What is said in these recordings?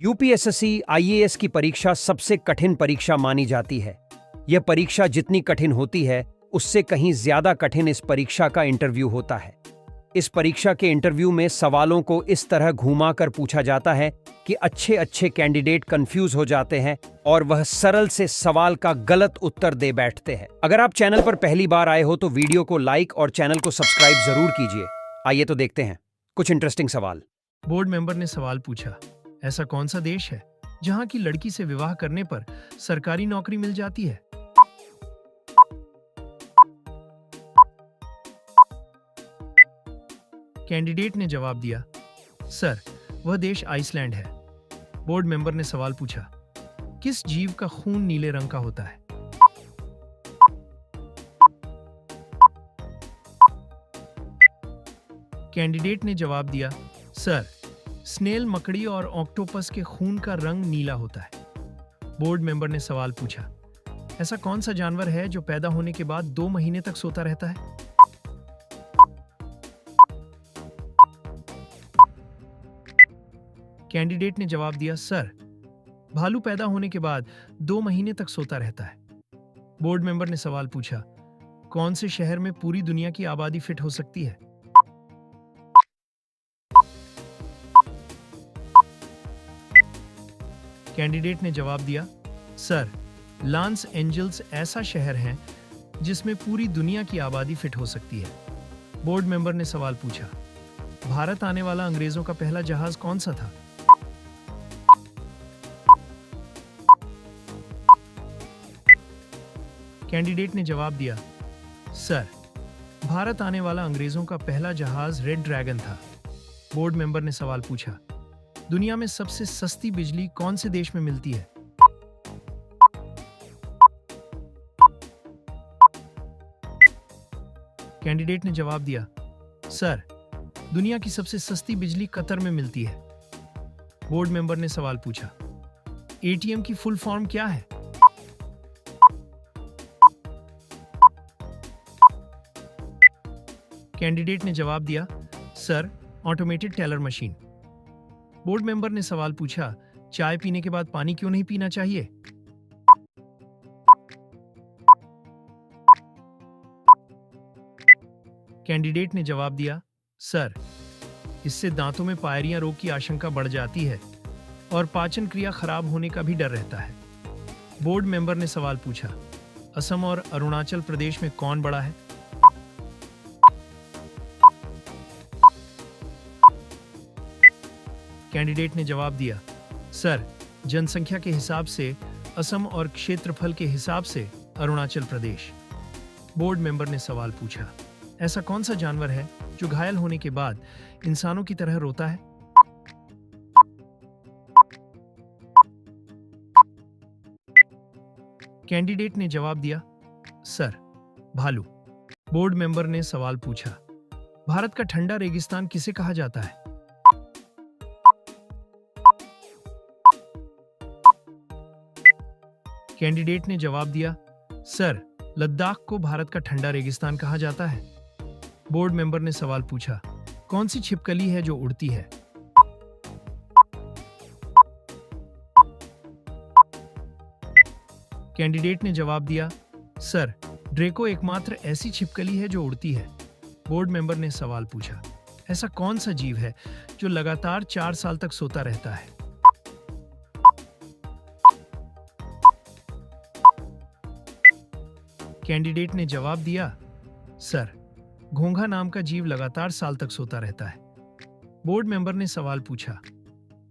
UPSSC IAS की परीक्षा सबसे कठिन परीक्षा मानी जाती है। यह परीक्षा जितनी कठिन होती है, उससे कहीं ज्यादा कठिन इस परीक्षा का इंटरव्यू होता है। इस परीक्षा के इंटरव्यू में सवालों को इस तरह घुमा कर पूछा जाता है कि अच्छे अच्छे कैंडिडेट कंफ्यूज हो जाते हैं और वह सरल से सवाल का गलत उत्तर दे बैठते हैं। अगर आप चैनल पर पहली बार आए हो तो वीडियो को लाइक और चैनल को सब्सक्राइब जरूर कीजिए। आइए तो देखते हैं कुछ इंटरेस्टिंग सवाल। बोर्ड मेंबर ने सवाल पूछा, ऐसा कौन सा देश है जहां की लड़की से विवाह करने पर सरकारी नौकरी मिल जाती है? कैंडिडेट ने जवाब दिया, सर, वह देश आइसलैंड है। बोर्ड मेंबर ने सवाल पूछा, किस जीव का खून नीले रंग का होता है? कैंडिडेट ने जवाब दिया, सर, स्नेल, मकड़ी और ऑक्टोपस के खून का रंग नीला होता है। बोर्ड मेंबर ने सवाल पूछा, ऐसा कौन सा जानवर है जो पैदा होने के बाद 2 महीने तक सोता रहता है? कैंडिडेट ने जवाब दिया, सर, भालू पैदा होने के बाद 2 महीने तक सोता रहता है। बोर्ड मेंबर ने सवाल पूछा, कौन से शहर में पूरी दुनिया की आबादी फिट हो सकती है? कैंडिडेट ने जवाब दिया, सर, लॉस एंजल्स ऐसा शहर है जिसमें पूरी दुनिया की आबादी फिट हो सकती है। बोर्ड मेंबर ने सवाल पूछा, भारत आने वाला अंग्रेजों का पहला जहाज कौन सा था? कैंडिडेट ने जवाब दिया, सर, भारत आने वाला अंग्रेजों का पहला जहाज रेड ड्रैगन था। बोर्ड मेंबर ने सवाल पूछा, दुनिया में सबसे सस्ती बिजली कौन से देश में मिलती है? कैंडिडेट ने जवाब दिया, सर, दुनिया की सबसे सस्ती बिजली कतर में मिलती है। बोर्ड मेंबर ने सवाल पूछा, एटीएम की फुल फॉर्म क्या है? कैंडिडेट ने जवाब दिया, sir, automated teller machine. Board member ने सवाल पूछा, चाय पीने के बाद पानी क्यों नहीं पीना चाहिए? कैंडिडेट ने जवाब दिया, सर, इससे दांतों में पायरियां रोग की आशंका बढ़ जाती है और पाचन क्रिया खराब होने का भी डर रहता है। बोर्ड मेंबर ने सवाल पूछा, असम और अरुणाचल प्रदेश में कौन बड़ा है? कैंडिडेट ने जवाब दिया, सर, जनसंख्या के हिसाब से असम और क्षेत्रफल के हिसाब से अरुणाचल प्रदेश। बोर्ड मेंबर ने सवाल पूछा, ऐसा कौन सा जानवर है जो घायल होने के बाद इंसानों की तरह रोता है? कैंडिडेट ने जवाब दिया, सर, भालू। बोर्ड मेंबर ने सवाल पूछा, भारत का ठंडा रेगिस्तान किसे कहा जाता है? कैंडिडेट ने जवाब दिया, सर, लद्दाख को भारत का ठंडा रेगिस्तान कहा जाता है। बोर्ड मेंबर ने सवाल पूछा, कौन सी छिपकली है जो उड़ती है? कैंडिडेट ने जवाब दिया, सर, ड्रेको एकमात्र ऐसी छिपकली है जो उड़ती है। बोर्ड मेंबर ने सवाल पूछा, ऐसा कौन सा जीव है जो लगातार 4 साल तक सोता रहता है? कैंडिडेट ने जवाब दिया, सर, घोंघा नाम का जीव लगातार साल तक सोता रहता है। बोर्ड मेंबर ने सवाल पूछा,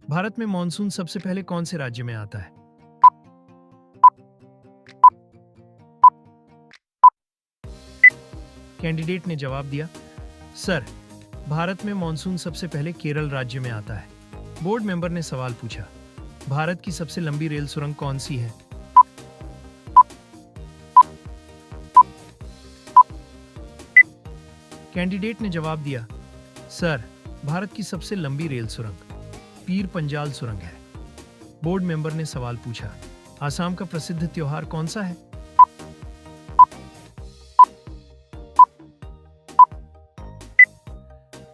भारत में मॉनसून सबसे पहले कौन से राज्य में आता है? कैंडिडेट ने जवाब दिया, सर, भारत में मॉनसून सबसे पहले केरल राज्य में आता है। बोर्ड मेंबर ने सवाल पूछा, भारत की सबसे लंबी रेल सुरंग कौन सी है? कैंडिडेट ने जवाब दिया, सर, भारत की सबसे लंबी रेल सुरंग पीर पंजाल सुरंग है। बोर्ड मेंबर ने सवाल पूछा, आसाम का प्रसिद्ध त्योहार कौन सा है?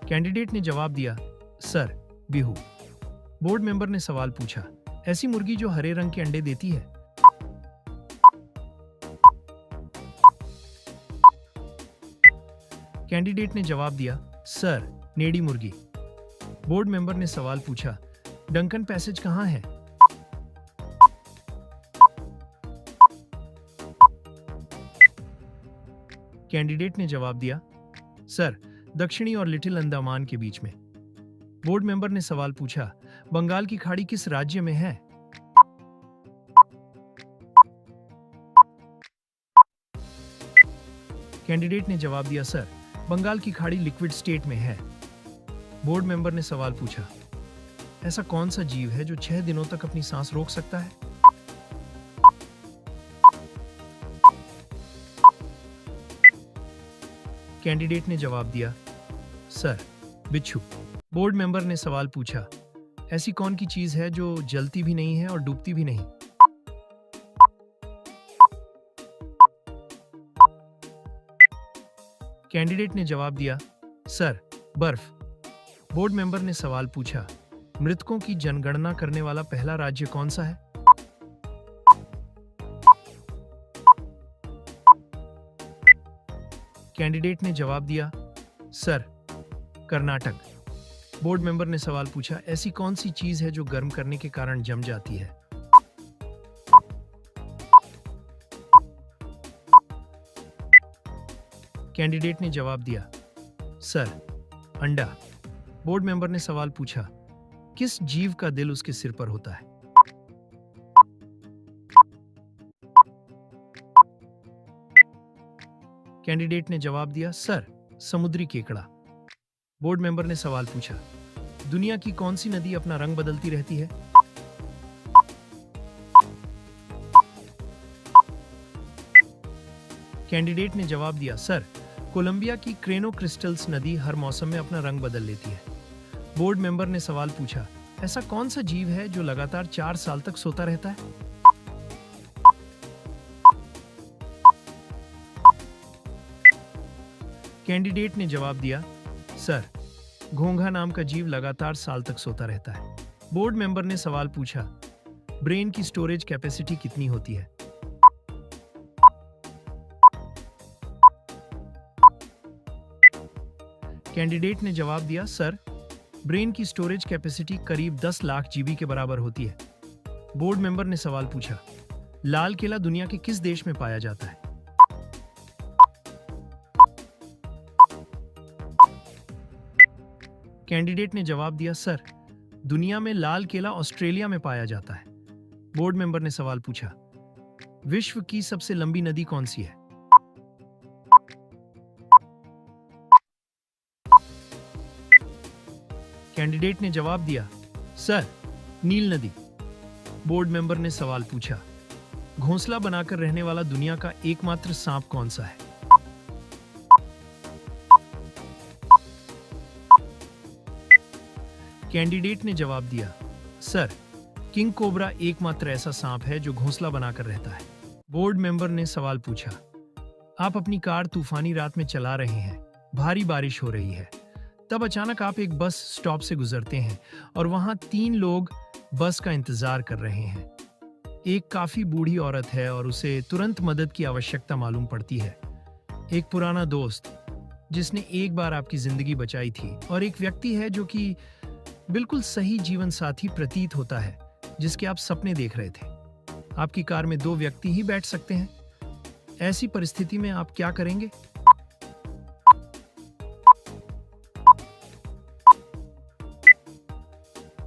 कैंडिडेट ने जवाब दिया, सर, बिहू। बोर्ड मेंबर ने सवाल पूछा, ऐसी मुर्गी जो हरे रंग के अंडे देती है। कैंडिडेट ने जवाब दिया, सर, नेडी मुर्गी। बोर्ड मेंबर ने सवाल पूछा, डंकन पैसेज कहाँ है? कैंडिडेट ने जवाब दिया, सर, दक्षिणी और लिटिल अंडमान के बीच में। बोर्ड मेंबर ने सवाल पूछा, बंगाल की खाड़ी किस राज्य में है? कैंडिडेट ने जवाब दिया, सर, बंगाल की खाड़ी लिक्विड स्टेट में है। बोर्ड मेंबर ने सवाल पूछा, ऐसा कौन सा जीव है जो 6 दिनों तक अपनी सांस रोक सकता है? कैंडिडेट ने जवाब दिया, सर, बिच्छू। बोर्ड मेंबर ने सवाल पूछा, ऐसी कौन की चीज है जो जलती भी नहीं है और डूबती भी नहीं? कैंडिडेट ने जवाब दिया, सर, बर्फ। बोर्ड मेंबर ने सवाल पूछा, मृतकों की जनगणना करने वाला पहला राज्य कौन सा है? कैंडिडेट ने जवाब दिया, सर, कर्नाटक। बोर्ड मेंबर ने सवाल पूछा, ऐसी कौन सी चीज है जो गर्म करने के कारण जम जाती है? कैंडिडेट ने जवाब दिया, सर, अंडा। बोर्ड मेंबर ने सवाल पूछा, किस जीव का दिल उसके सिर पर होता है? कैंडिडेट ने जवाब दिया, सर, समुद्री केकड़ा। बोर्ड मेंबर ने सवाल पूछा, दुनिया की कौन सी नदी अपना रंग बदलती रहती है? कैंडिडेट ने जवाब दिया, सर, कोलंबिया की क्रेनो क्रिस्टल्स नदी हर मौसम में अपना रंग बदल लेती है। बोर्ड मेंबर ने सवाल पूछा, ऐसा कौन सा जीव है जो लगातार 4 साल तक सोता रहता है? कैंडिडेट ने जवाब दिया, सर, घोंघा नाम का जीव लगातार साल तक सोता रहता है। बोर्ड मेंबर ने सवाल पूछा, ब्रेन की स्टोरेज कैपेसिटी कितनी होती है? कैंडिडेट ने जवाब दिया, सर, ब्रेन की स्टोरेज कैपेसिटी करीब 10 लाख जीबी के बराबर होती है। बोर्ड मेंबर ने सवाल पूछा, लाल किला दुनिया के किस देश में पाया जाता है? कैंडिडेट ने जवाब दिया, सर, दुनिया में लाल किला ऑस्ट्रेलिया में पाया जाता है। बोर्ड मेंबर ने सवाल पूछा, विश्व की सबसे लंबी नदी कौन सी है? कैंडिडेट ने जवाब दिया, सर, नील नदी। बोर्ड मेंबर ने सवाल पूछा, घोंसला बनाकर रहने वाला दुनिया का एकमात्र सांप कौन सा है? कैंडिडेट ने जवाब दिया, सर, किंग कोबरा एकमात्र ऐसा सांप है जो घोंसला बनाकर रहता है। बोर्ड मेंबर ने सवाल पूछा, आप अपनी कार तूफानी रात में चला रहे हैं, भारी बारिश हो रही है, तब अचानक आप एक बस स्टॉप से गुजरते हैं और वहां 3 लोग बस का इंतजार कर रहे हैं। एक काफी बूढ़ी औरत है और उसे तुरंत मदद की आवश्यकता मालूम पड़ती है। एक पुराना दोस्त जिसने एक बार आपकी जिंदगी बचाई थी, और एक व्यक्ति है जो कि बिल्कुल सही जीवन साथी प्रतीत होता है जिसके आप सपने देख रहे थे। आपकी कार में 2 व्यक्ति ही बैठ सकते हैं। ऐसी परिस्थिति में आप क्या करेंगे?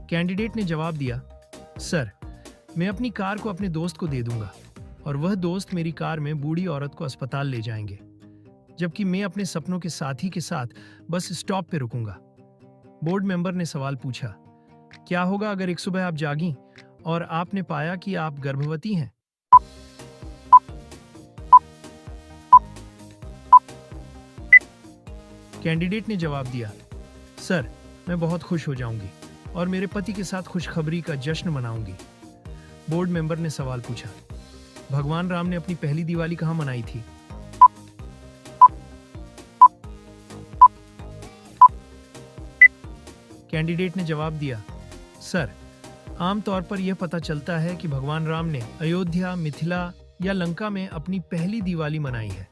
कैंडिडेट ने जवाब दिया, सर, मैं अपनी कार को अपने दोस्त को दे दूंगा और वह दोस्त मेरी कार में बूढ़ी औरत को अस्पताल ले जाएंगे, जबकि मैं अपने सपनों के साथी के साथ बस स्टॉप पे रुकूंगा। बोर्ड मेंबर ने सवाल पूछा, क्या होगा अगर एक सुबह आप जागीं और आपने पाया कि आप गर्भवती हैं? कैंडिडेट ने जवाब दिया, सर, मैं बहुत खुश हो जाऊंगी और मेरे पति के साथ खुशखबरी का जश्न मनाऊंगी। बोर्ड मेंबर ने सवाल पूछा, भगवान राम ने अपनी पहली दिवाली कहां मनाई थी? कैंडिडेट ने जवाब दिया, सर, आमतौर पर यह पता चलता है कि भगवान राम ने अयोध्या, मिथिला या लंका में अपनी पहली दिवाली मनाई है।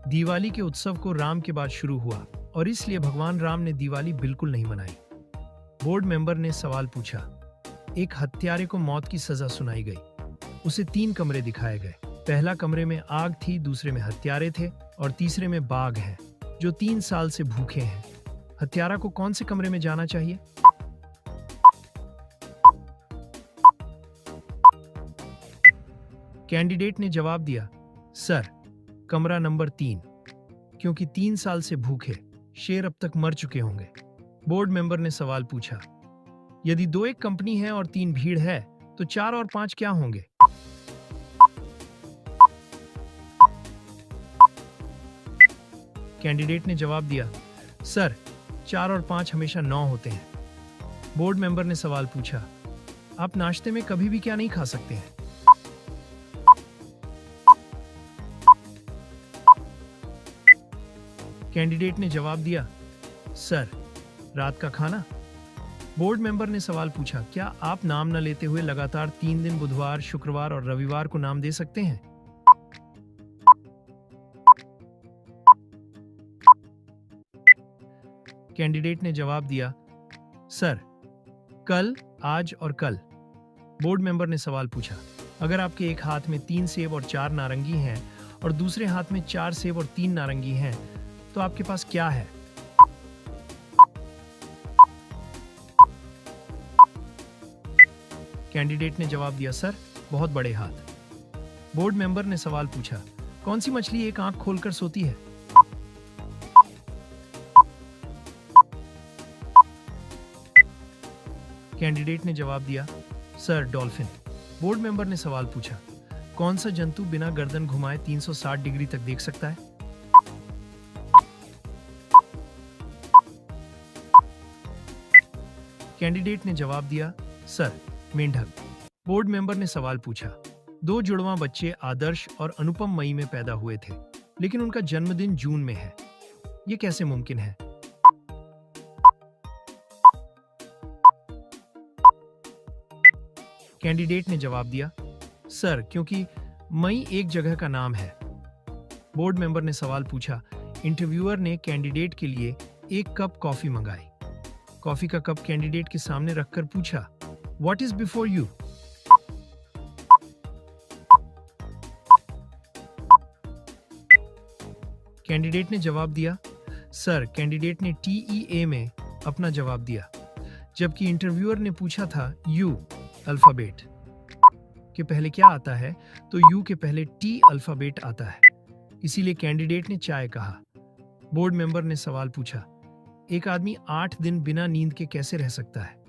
दिवाली के उत्सव को राम के बाद शुरू हुआ और इसलिए भगवान राम ने दिवाली बिल्कुल नहीं मनाई। बोर्ड मेंबर ने सवाल पूछा। एक हत्यारे को मौत की सजा सुनाई गई। उसे 3 कमरे दिखाए गए। पहला कमरे में आग थी, दूसरे में हत्यारे थे और तीसरे में बाघ है जो 3 साल से भूखे हैं। हत्यारा को कौन से कमरे में जाना चाहिए? कैंडिडेट ने जवाब दिया, सर, कमरा नंबर 3, क्योंकि 3 साल से भूखे शेर अब तक मर चुके होंगे। बोर्ड मेंबर ने सवाल पूछा, यदि 2 एक कंपनी है और 3 भीड़ है तो 4 और 5 क्या होंगे? कैंडिडेट ने जवाब दिया, सर, 4 और 5 हमेशा 9 होते हैं। बोर्ड मेंबर ने सवाल पूछा, आप नाश्ते में कभी भी क्या नहीं खा सकते हैं? कैंडिडेट ने जवाब दिया, सर, रात का खाना। बोर्ड मेंबर ने सवाल पूछा, क्या आप नाम न लेते हुए लगातार 3 दिन बुधवार, शुक्रवार और रविवार को नाम दे सकते हैं? कैंडिडेट ने जवाब दिया, सर, कल, आज और कल। बोर्ड मेंबर ने सवाल पूछा, अगर आपके एक हाथ में 3 सेब और 4 नारंगी हैं और दूसरे हाथ में 4 सेब और 3 नारंगी हैं, तो आपके पास क्या है? कैंडिडेट ने जवाब दिया, सर, बहुत बड़े हाथ। बोर्ड मेंबर ने सवाल पूछा, कौन सी मछली एक आंख खोलकर सोती है? कैंडिडेट ने जवाब दिया, सर, डॉल्फिन। बोर्ड मेंबर ने सवाल पूछा, कौन सा जंतु बिना गर्दन घुमाए 360 डिग्री तक देख सकता है? कैंडिडेट ने जवाब दिया, सर, मेंढक। बोर्ड मेंबर ने सवाल पूछा, 2 जुड़वां बच्चे आदर्श और अनुपम मई में पैदा हुए थे, लेकिन उनका जन्मदिन जून में है। ये कैसे मुमकिन है? कैंडिडेट ने जवाब दिया, सर, क्योंकि मई एक जगह का नाम है। बोर्ड मेंबर ने सवाल पूछा। इंटरव्यूअर ने कैंडिडेट के लिए 1 कप कॉफी मंगाई। कॉफी का कप कैंडिडेट के सामने रखकर पूछा, what is before you? Candidate ने जवाब दिया, सर, कैंडिडेट ने TEA में अपना जवाब दिया, जबकि इंटरव्यूअर ने पूछा था यू अल्फाबेट के पहले क्या आता है, तो यू के पहले T अल्फाबेट आता है, इसीलिए कैंडिडेट ने चाय कहा। बोर्ड मेंबर ने सवाल पूछा, एक आदमी 8 दिन बिना नींद के कैसे रह सकता है?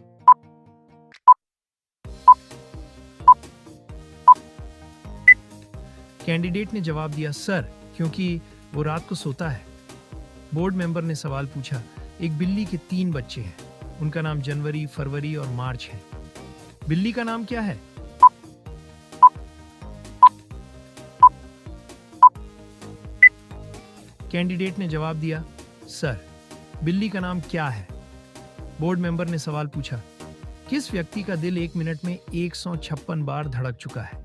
कैंडिडेट ने जवाब दिया, सर, क्योंकि वो रात को सोता है। बोर्ड मेंबर ने सवाल पूछा, एक बिल्ली के 3 बच्चे हैं, उनका नाम जनवरी, फरवरी और मार्च है। बिल्ली का नाम क्या है? कैंडिडेट ने जवाब दिया, सर, बिल्ली का नाम क्या है? बोर्ड मेंबर ने सवाल पूछा, किस व्यक्ति का दिल 1 मिनट में 156 बार धड़क चुका है?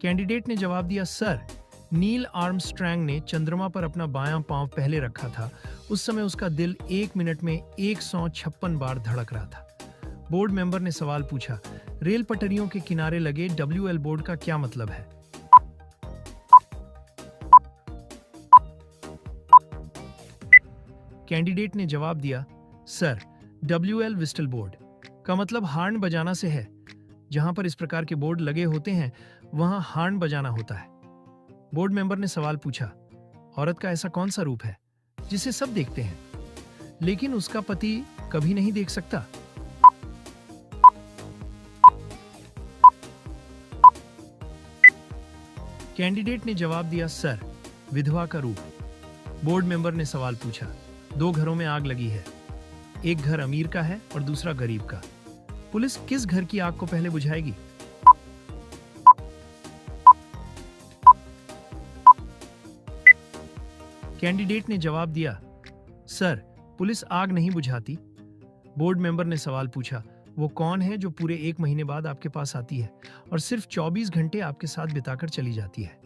कैंडिडेट ने जवाब दिया, सर, नील आर्मस्ट्रैंग ने चंद्रमा पर अपना बायां पांव पहले रखा था, उस समय उसका दिल 1 मिनट में 156 बार धड़क रहा था। बोर्ड मेंबर ने सवाल पूछा, रेल पटरियों के किनारे लगे WL बोर्ड का क्या मतलब है? कैंडिडेट ने जवाब दिया, सर, WL विस्टल बोर्ड का मतलब हार्न बजाना से है। जहां पर इस प्रकार के बोर्ड लगे होते हैं वहां हार्न बजाना होता है। बोर्ड मेंबर ने सवाल पूछा, औरत का ऐसा कौन सा रूप है जिसे सब देखते हैं लेकिन उसका पति कभी नहीं देख सकता? कैंडिडेट ने जवाब दिया, सर, विधवा का रूप। बोर्ड मेंबर ने सवाल पूछा, 2 घरों में आग लगी है, एक घर अमीर का है और दूसरा गरीब का। पुलिस किस घर की आग को पहले बुझाएगी? कैंडिडेट ने जवाब दिया, सर, पुलिस आग नहीं बुझाती। बोर्ड मेंबर ने सवाल पूछा। वो कौन है जो पूरे 1 महीने बाद आपके पास आती है और सिर्फ 24 घंटे आपके साथ बिताकर चली जाती है?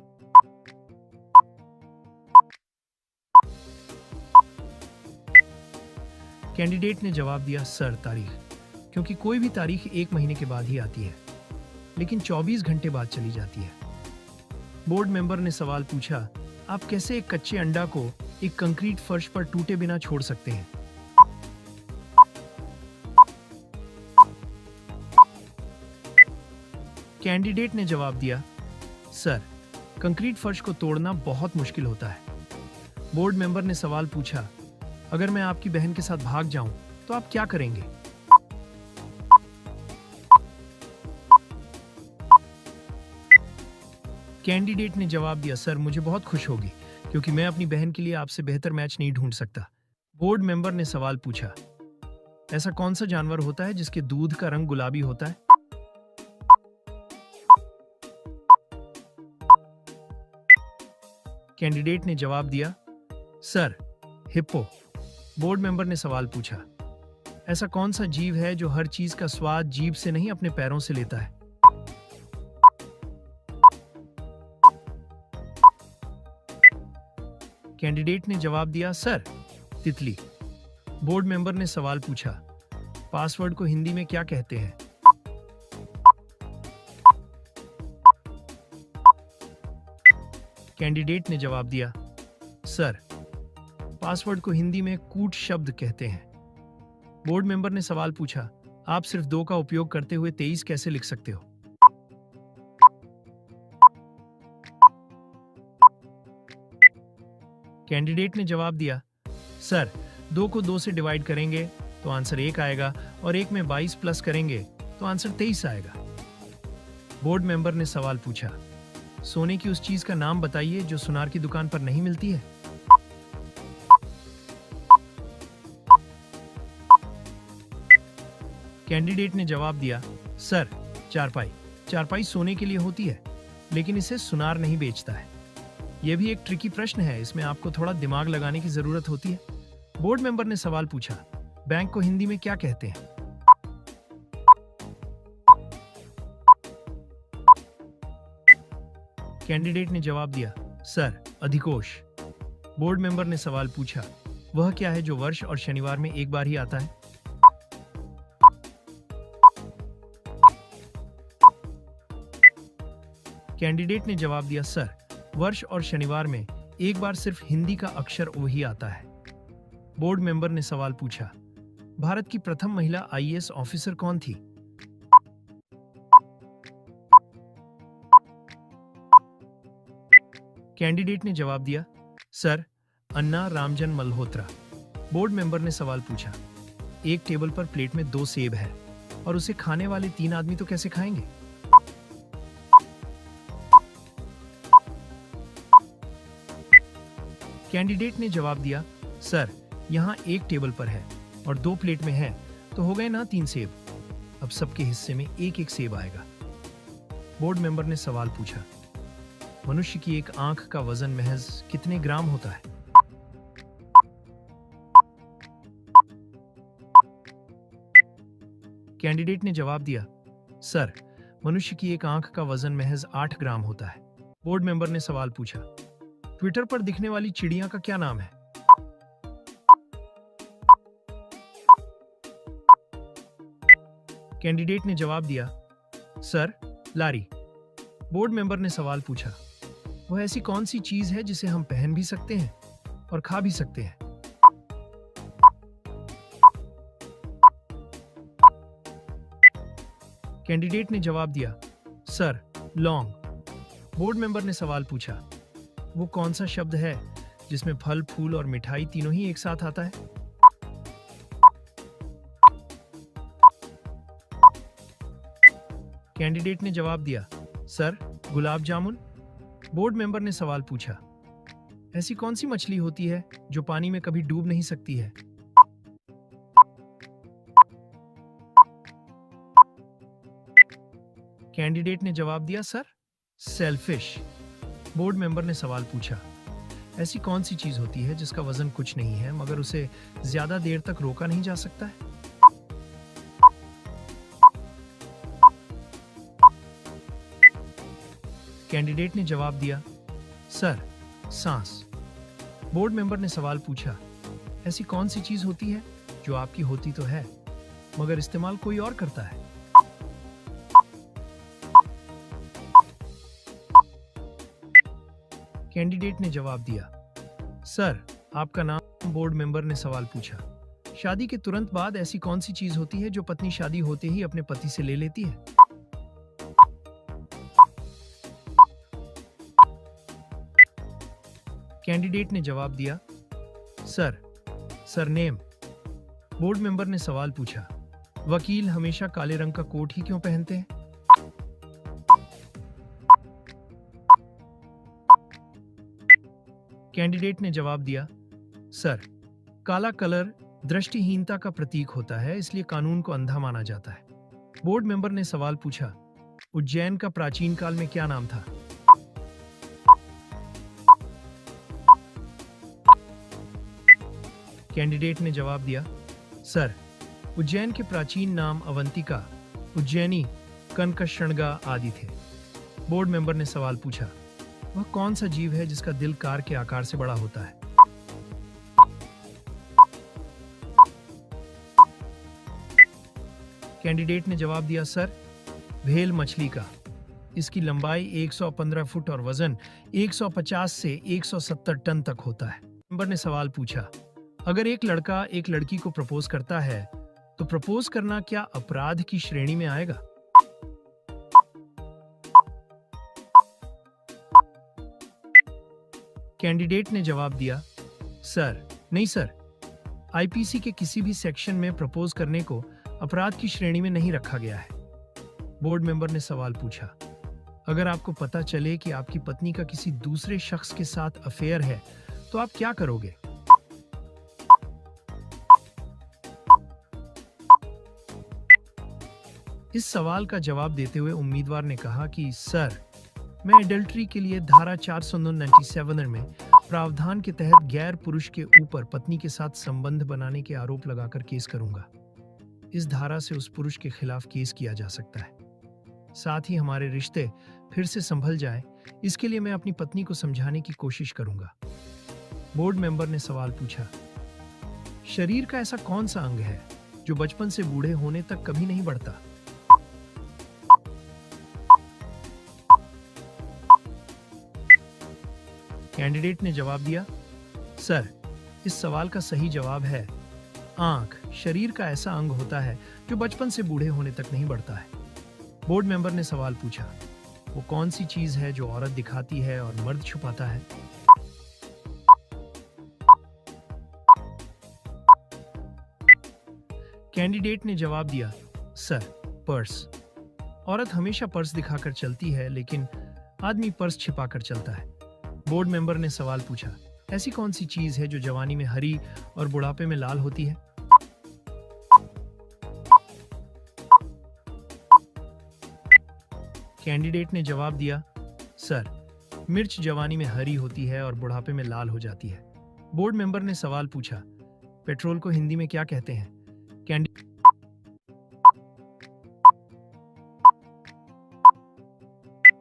कैंडिडेट ने जवाब दिया, सर, तारीख, क्योंकि कोई भी तारीख 1 महीने के बाद ही आती है, लेकिन 24 घंटे बाद चली जाती है। बोर्ड मेंबर ने सवाल पूछा, आप कैसे एक कच्चे अंडा को एक कंक्रीट फर्श पर टूटे बिना छोड़ सकते हैं? कैंडिडेट ने जवाब दिया, सर, कंक्रीट फर्श को तोड़ना बहुत मुश्किल होता है। बोर्ड मेंबर ने सवाल पूछा, अगर मैं आपकी बहन के साथ भाग जाऊं तो आप क्या करेंगे? कैंडिडेट ने जवाब दिया, सर, मुझे बहुत खुश होगी क्योंकि मैं अपनी बहन के लिए आपसे बेहतर मैच नहीं ढूंढ सकता। बोर्ड मेंबर ने सवाल पूछा, ऐसा कौन सा जानवर होता है जिसके दूध का रंग गुलाबी होता है? कैंडिडेट ने जवाब दिया, सर, हिप्पो। बोर्ड मेंबर ने सवाल पूछा, ऐसा कौन सा जीव है जो हर चीज का स्वाद जीभ से नहीं अपने पैरों से लेता है? कैंडिडेट ने जवाब दिया, सर, तितली। बोर्ड मेंबर ने सवाल पूछा, पासवर्ड को हिंदी में क्या कहते हैं? कैंडिडेट ने जवाब दिया, सर, पासवर्ड को हिंदी में कूट शब्द कहते हैं। बोर्ड मेंबर ने सवाल पूछा, आप सिर्फ 2 का उपयोग करते हुए 23 कैसे लिख सकते हो? कैंडिडेट ने जवाब दिया, सर, 2 को 2 से डिवाइड करेंगे तो आंसर 1 आएगा और 1 में 22 प्लस करेंगे तो आंसर 23 आएगा। बोर्ड मेंबर ने सवाल पूछा, सोने की उस चीज का नाम बताइए जो सुनार की दुकान पर नहीं मिलती है। कैंडिडेट ने जवाब दिया, सर, चारपाई। चारपाई सोने के लिए होती है, लेकिन इसे सुनार नहीं बेचता है। यह भी एक ट्रिकी प्रश्न है, इसमें आपको थोड़ा दिमाग लगाने की जरूरत होती है। बोर्ड मेंबर ने सवाल पूछा, बैंक को हिंदी में क्या कहते हैं? कैंडिडेट ने जवाब दिया, सर, अधिकोष। बोर्ड मेंबर ने सवाल पूछा, वह क्या है जो वर्ष और शनिवार में एक बार ही आता है? कैंडिडेट ने जवाब दिया, सर, वर्ष और शनिवार में एक बार सिर्फ हिंदी का अक्षर वही आता है। बोर्ड मेंबर ने सवाल पूछा, भारत की प्रथम महिला आईएएस ऑफिसर कौन थी? कैंडिडेट ने जवाब दिया, सर, अन्ना रामजन मल्होत्रा। बोर्ड मेंबर ने सवाल पूछा, एक टेबल पर प्लेट में 2 सेब है और उसे खाने वाले 3 आदमी तो कैसे खाएंगे? कैंडिडेट ने जवाब दिया, सर, यहाँ एक टेबल पर है और 2 प्लेट में है तो हो गए ना 3 सेब। अब सबके हिस्से में एक एक सेब आएगा। बोर्ड मेंबर ने सवाल पूछा, मनुष्य की एक आंख का वजन महज कितने ग्राम होता है? कैंडिडेट ने जवाब दिया, सर, मनुष्य की एक आंख का वजन महज 8 ग्राम होता है। बोर्ड मेंबर ने सवाल पूछा, ट्विटर पर दिखने वाली चिड़िया का क्या नाम है? कैंडिडेट ने जवाब दिया, सर, लारी। बोर्ड मेंबर ने सवाल पूछा, वह ऐसी कौन सी चीज है जिसे हम पहन भी सकते हैं और खा भी सकते हैं? कैंडिडेट ने जवाब दिया, सर, लौंग। बोर्ड मेंबर ने सवाल पूछा, वो कौन सा शब्द है जिसमें फल, फूल और मिठाई तीनों ही एक साथ आता है? कैंडिडेट ने जवाब दिया, sir, gulab jamun. Board member ने सवाल पूछा, ऐसी कौन सी मछली होती है जो पानी में कभी डूब नहीं सकती है? कैंडिडेट ने जवाब दिया, सर, सेलफिश। बोर्ड मेंबर ने सवाल पूछा, ऐसी कौन सी चीज होती है जिसका वजन कुछ नहीं है मगर उसे ज्यादा देर तक रोका नहीं जा सकता है? कैंडिडेट ने जवाब दिया, सर, सांस। बोर्ड मेंबर ने सवाल पूछा, ऐसी कौन सी चीज होती है जो आपकी होती तो है मगर इस्तेमाल कोई और करता है? कैंडिडेट ने जवाब दिया, सर, आपका नाम। बोर्ड मेंबर ने सवाल पूछा, शादी के तुरंत बाद ऐसी कौन सी चीज होती है जो पत्नी शादी होते ही अपने पति से ले लेती है? कैंडिडेट ने जवाब दिया, सर, सरनेम। बोर्ड मेंबर ने सवाल पूछा, वकील हमेशा काले रंग का कोट ही क्यों पहनते हैं? कैंडिडेट ने जवाब दिया, सर, काला कलर दृष्टिहीनता का प्रतीक होता है, इसलिए कानून को अंधा माना जाता है। बोर्ड मेंबर ने सवाल पूछा, उज्जैन का प्राचीन काल में क्या नाम था? कैंडिडेट ने जवाब दिया, सर, उज्जैन के प्राचीन नाम अवंतिका, उज्जैनी, कनकशृंगा आदि थे। बोर्ड मेंबर ने सवाल पूछा, वह कौन सा जीव है जिसका दिल कार के आकार से बड़ा होता है? कैंडिडेट ने जवाब दिया, सर, व्हेल मछली का। इसकी लंबाई 115 फुट और वजन 150 से 170 टन तक होता है। मेंबर ने सवाल पूछा, अगर एक लड़का एक लड़की को प्रपोज करता है तो प्रपोज करना क्या अपराध की श्रेणी में आएगा? कैंडिडेट ने जवाब दिया, सर, नहीं सर, आईपीसी के किसी भी सेक्शन में प्रपोज करने को अपराध की श्रेणी में नहीं रखा गया है। बोर्ड मेंबर ने सवाल पूछा, अगर आपको पता चले कि आपकी पत्नी का किसी दूसरे शख्स के साथ अफेयर है तो आप क्या करोगे? इस सवाल का जवाब देते हुए उम्मीदवार ने कहा कि सर, मैं एडल्ट्री के लिए धारा 497 में प्रावधान के तहत गैर पुरुष के ऊपर पत्नी के साथ संबंध बनाने के आरोप लगाकर केस करूंगा। इस धारा से उस पुरुष के खिलाफ केस किया जा सकता है। साथ ही हमारे रिश्ते फिर से संभल जाए, इसके लिए मैं अपनी पत्नी को समझाने की कोशिश करूंगा। बोर्ड मेंबर ने सवाल पूछा, शरीर का ऐसा कौन सा अंग है जो बचपन से बूढ़े होने तक कभी नहीं बढ़ता? कैंडिडेट ने जवाब दिया, सर, इस सवाल का सही जवाब है आंख। शरीर का ऐसा अंग होता है जो बचपन से बूढ़े होने तक नहीं बढ़ता है। बोर्ड मेंबर ने सवाल पूछा, वो कौन सी चीज है जो औरत दिखाती है और मर्द छुपाता है? कैंडिडेट ने जवाब दिया, सर, पर्स। औरत हमेशा पर्स दिखाकर चलती है लेकिन आदमी पर्स छिपाकर चलता है। बोर्ड मेंबर ने सवाल पूछा, ऐसी कौन सी चीज है जो जवानी में हरी और बुढ़ापे में लाल होती है? कैंडिडेट ने जवाब दिया, सर, मिर्च जवानी में हरी होती है और बुढ़ापे में लाल हो जाती है। बोर्ड मेंबर ने सवाल पूछा, पेट्रोल को हिंदी में क्या कहते हैं?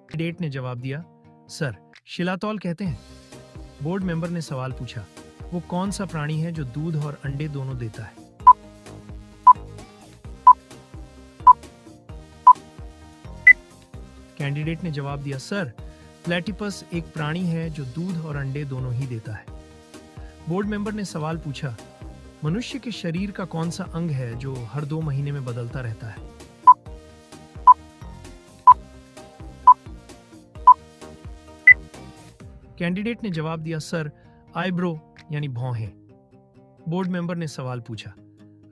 कैंडिडेट ने जवाब दिया, सर, शिलातौल कहते हैं। बोर्ड मेंबर ने सवाल पूछा, वो कौन सा प्राणी है जो दूध और अंडे दोनों देता है? कैंडिडेट ने जवाब दिया, सर, प्लेटिपस एक प्राणी है जो दूध और अंडे दोनों ही देता है। बोर्ड मेंबर ने सवाल पूछा, मनुष्य के शरीर का कौन सा अंग है जो हर 2 महीने में बदलता रहता है? कैंडिडेट ने जवाब दिया, सर, आईब्रो यानी भौहें। बोर्ड मेंबर ने सवाल पूछा,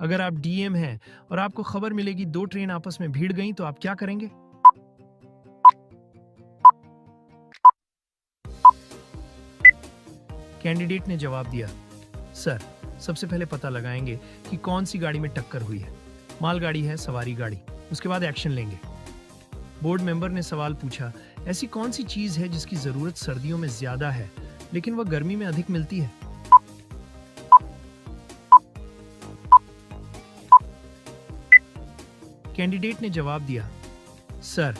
अगर आप डीएम हैं और आपको खबर मिलेगी 2 ट्रेन आपस में भिड़ गईं तो आप क्या करेंगे? कैंडिडेट ने जवाब दिया, सर, सबसे पहले पता लगाएंगे कि कौन सी गाड़ी में टक्कर हुई है, मालगाड़ी है, सवारी गाड़ी, उसके बाद एक्शन लेंगे। बोर्ड मेंबर ने सवाल पूछा, ऐसी कौन सी चीज है जिसकी जरूरत सर्दियों में ज्यादा है लेकिन वह गर्मी में अधिक मिलती है। कैंडिडेट ने जवाब दिया, सर,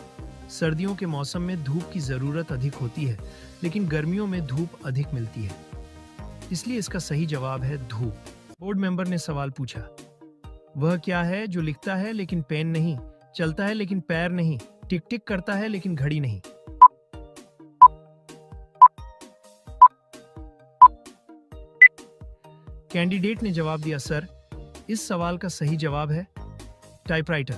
सर्दियों के मौसम में धूप की जरूरत अधिक होती है, लेकिन गर्मियों में धूप अधिक मिलती है, इसलिए इसका सही जवाब है धूप। बोर्ड मेंबर ने सवाल पूछा, वह क्या है जो लिखता है लेकिन पेन नहीं, चलता है लेकिन पैर नहीं, टिक टिक करता है लेकिन घड़ी नहीं? कैंडिडेट ने जवाब दिया, सर, इस सवाल का सही जवाब है टाइपराइटर।